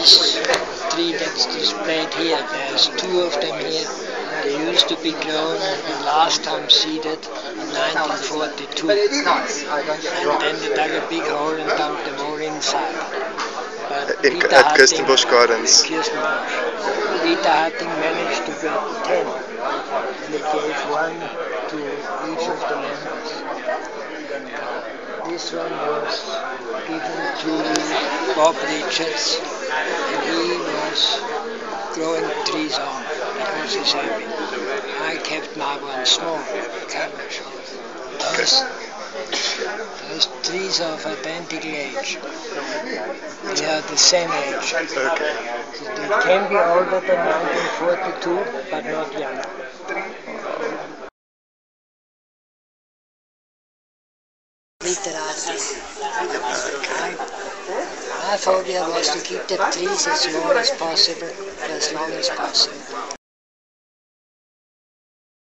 this tree that's displayed here. There's two of them here. They used to be grown and last time seeded in 1942. And then they dug a big hole and dumped them all inside. But At Kirstenbosch Gardens. Kirstenbosch. Peter Hatting managed to get 10. And he gave one to each of the members. This one was given to Bob Richards, and he was growing trees on because he's happy. I kept my one small, cabbage. Those trees of identical age. They are the same age. Okay. So they can be older than 1942, but not younger. My phobia was to keep the trees as small as possible for as long as possible.